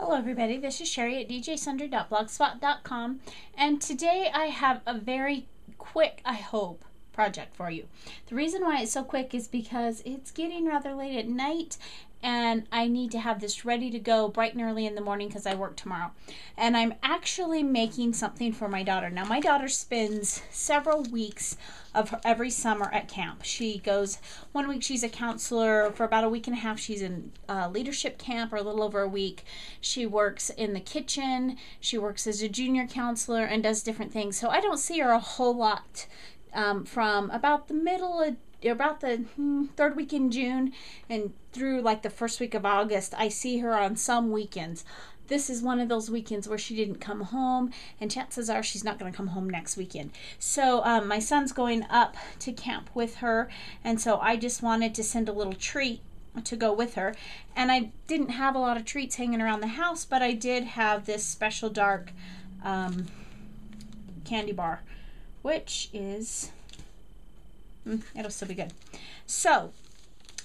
Everybody, this is Sherry at djsundry.blogspot.com, and today I have a very quick, I hope, project for you. The reason why it's so quick is because it's getting rather late at night and I need to have this ready to go bright and early in the morning because I work tomorrow. And I'm actually making something for my daughter. Now, my daughter spends several weeks of every summer at camp. She goes, 1 week she's a counselor, for about a week and a half she's in leadership camp, or a little over a week. She works in the kitchen, she works as a junior counselor and does different things. So I don't see her a whole lot from about the third week in June and through like the first week of August. I see her on some weekends. This is one of those weekends where she didn't come home, and chances are she's not going to come home next weekend. So my son's going up to camp with her, and so I just wanted to send a little treat to go with her. And I didn't have a lot of treats hanging around the house, but I did have this Special Dark candy bar, which is it'll still be good. So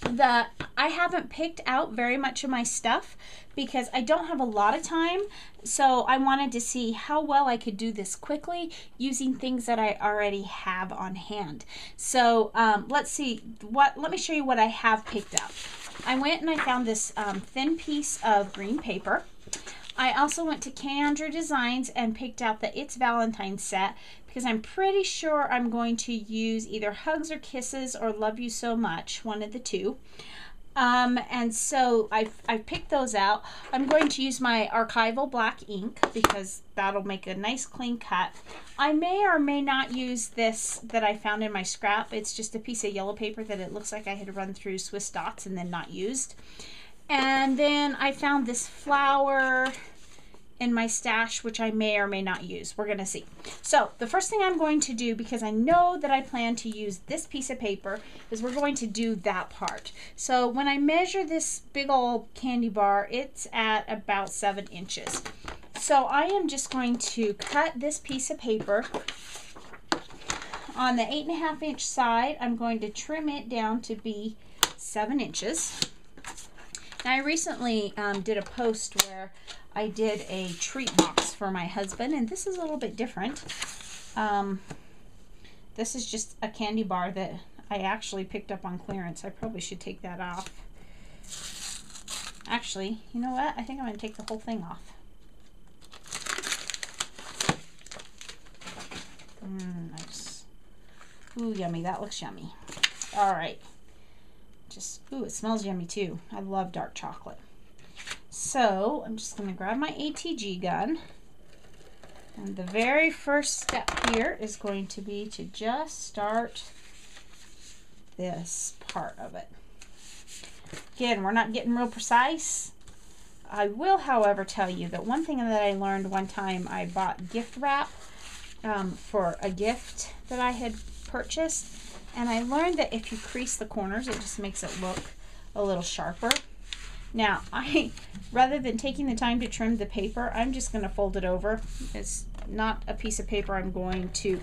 I haven't picked out very much of my stuff because I don't have a lot of time, so I wanted to see how well I could do this quickly using things that I already have on hand. So let's see, let me show you what I have picked up. I went and I found this thin piece of green paper. I also went to Kendra Designs and picked out the It's Valentine's set because I'm pretty sure I'm going to use either Hugs or Kisses or Love You So Much, one of the two. And so I picked those out. I'm going to use my archival black ink because that'll make a nice clean cut. I may or may not use this that I found in my scrap. It's just a piece of yellow paper that it looks like I had run through Swiss dots and then not used. And then I found this flower in my stash, which I may or may not use. We're gonna see. So the first thing I'm going to do, because I know that I plan to use this piece of paper, is we're going to do that part. So when I measure this big old candy bar, it's at about 7 inches. So I am just going to cut this piece of paper on the 8.5 inch side. I'm going to trim it down to be 7 inches. Now, I recently did a post where I did a treat box for my husband, and this is a little bit different. This is just a candy bar that I actually picked up on clearance. I probably should take that off. Actually, you know what? I think I'm going to take the whole thing off. Nice. Ooh, yummy. That looks yummy. All right. Ooh, it smells yummy too. I love dark chocolate. So I'm just going to grab my ATG gun, and the very first step here is going to be to just start this part of it. Again, we're not getting real precise. I will, however, tell you that one thing that I learned one time, I bought gift wrap for a gift that I had purchased, and I learned that if you crease the corners, it just makes it look a little sharper. Now, rather than taking the time to trim the paper, I'm just going to fold it over. It's not a piece of paper I'm going to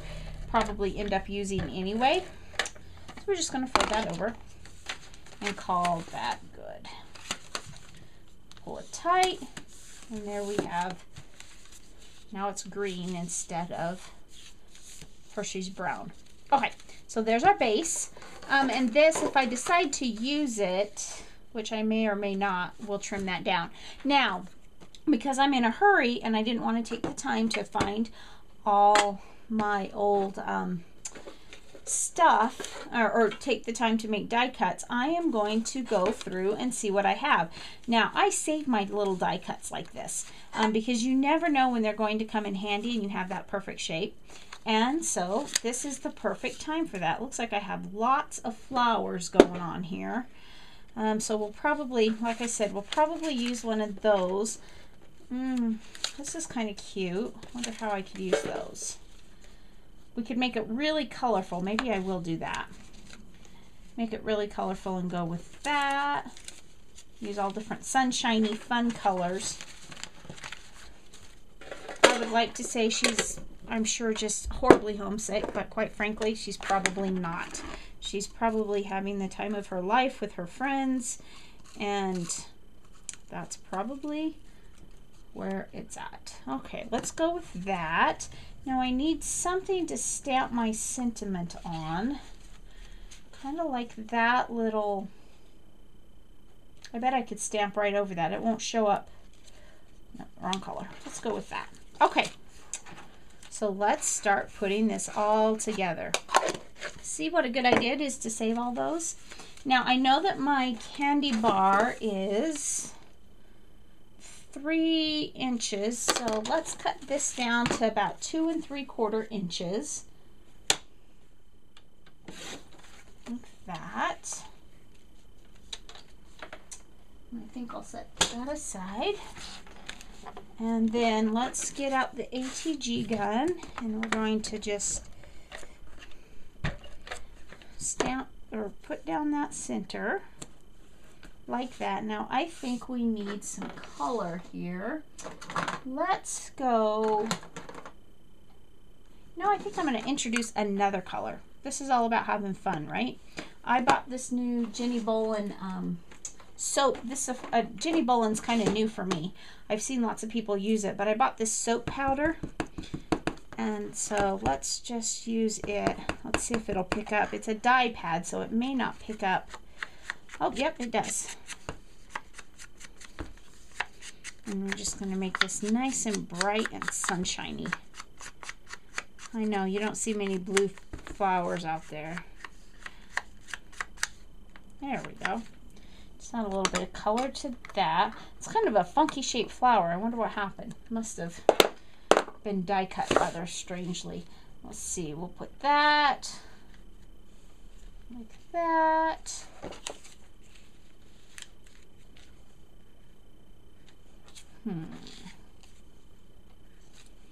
probably end up using anyway. So we're just going to fold that over and call that good. Pull it tight, and there we have, now it's green instead of Hershey's brown. Okay, so there's our base. And this, if I decide to use it, which I may or may not, will trim that down. Now, because I'm in a hurry and I didn't want to take the time to find all my old stuff, or take the time to make die cuts, I am going to go through and see what I have. Now, I save my little die cuts like this because you never know when they're going to come in handy and you have that perfect shape. And so this is the perfect time for that. Looks like I have lots of flowers going on here. So we'll probably, like I said, we'll probably use one of those. This is kind of cute. Wonder how I could use those. We could make it really colorful. Maybe I will do that. Make it really colorful and go with that. Use all different sunshiny, fun colors. would like to say she's, I'm sure, just horribly homesick, but quite frankly, she's probably not. She's probably having the time of her life with her friends, and that's probably where it's at. Okay, let's go with that. Now I need something to stamp my sentiment on. Kind of like that little, I bet I could stamp right over that. It won't show up. No, wrong color. Let's go with that. Okay, so let's start putting this all together. See what a good idea it is to save all those? Now I know that my candy bar is 3 inches, so let's cut this down to about 2 3/4 inches. Like that. I think I'll set that aside. And then let's get out the ATG gun, and we're going to just stamp or put down that center like that. Now I think we need some color here. Let's go, no, I think I'm going to introduce another color. This is all about having fun, right? I bought this new Jenny Bolin soap. This Jenny Bolin's kind of new for me. I've seen lots of people use it, but I bought this soap powder, and so let's just use it. Let's see if it'll pick up. It's a dye pad, so it may not pick up. Oh, yep, it does. And we're just going to make this nice and bright and sunshiny. I know, you don't see many blue flowers out there. There we go. Just add a little bit of color to that. It's kind of a funky shaped flower. I wonder what happened. Must have been die cut rather strangely. Let's see, we'll put that like that.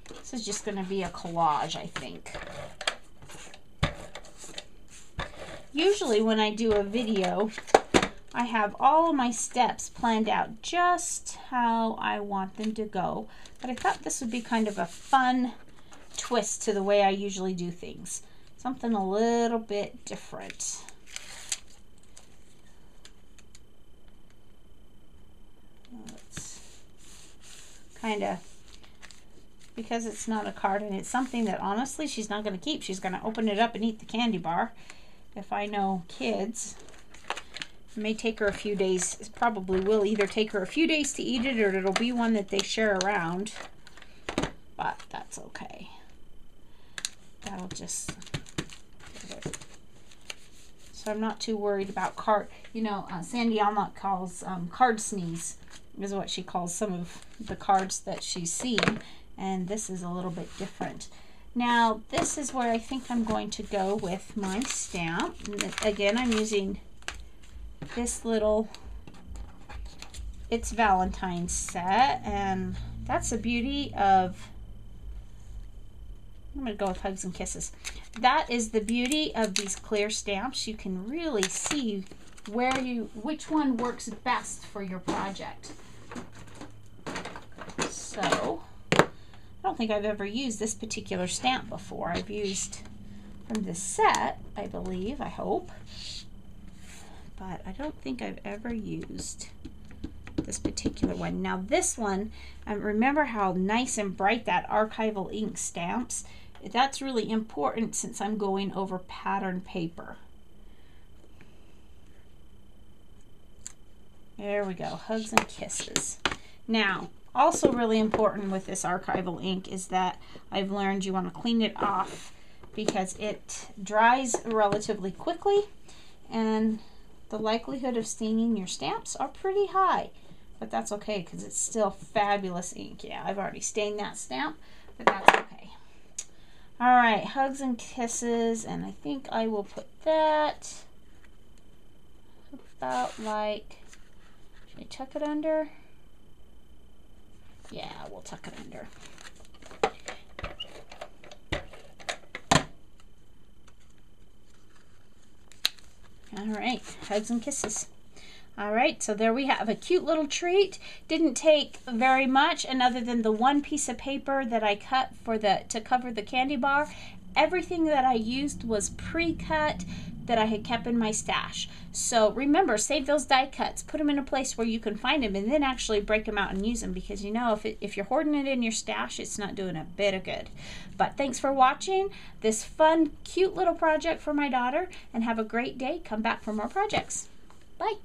This is just going to be a collage, I think. Usually when I do a video, I have all of my steps planned out just how I want them to go. But I thought this would be kind of a fun twist to the way I usually do things. Something a little bit different. Let's kind of, because it's not a card and it's something that honestly she's not going to keep. She's going to open it up and eat the candy bar. If I know kids, it may take her a few days. It probably will either take her a few days to eat it, or it'll be one that they share around. But that's okay. That'll just, so I'm not too worried about card. You know, Sandy Almont calls card sneeze, is what she calls some of the cards that she's seen, and this is a little bit different. Now this is where I think I'm going to go with my stamp. And again, I'm using this little It's Valentine's set, and that's the beauty of, I'm going to go with Hugs and Kisses. That is the beauty of these clear stamps. You can really see which one works best for your project. So I don't think I've ever used this particular stamp before. I've used from this set, I believe, I hope, but I don't think I've ever used this particular one. Now this one, remember how nice and bright that archival ink stamps? That's really important since I'm going over pattern paper. There we go, Hugs and Kisses. Now, also really important with this archival ink is that I've learned you want to clean it off because it dries relatively quickly and the likelihood of staining your stamps are pretty high. But that's okay because it's still fabulous ink. Yeah, I've already stained that stamp, but that's okay. All right, Hugs and Kisses, and I think I will put that about like, should I tuck it under? Yeah, we'll tuck it under. All right, Hugs and Kisses. All right, so there we have a cute little treat. Didn't take very much, and other than the one piece of paper that I cut for to cover the candy bar, everything that I used was pre-cut that I had kept in my stash. So remember, save those die cuts, put them in a place where you can find them, and then actually break them out and use them, because you know if you're hoarding it in your stash, it's not doing a bit of good. But thanks for watching this fun, cute little project for my daughter, and have a great day. Come back for more projects. Bye.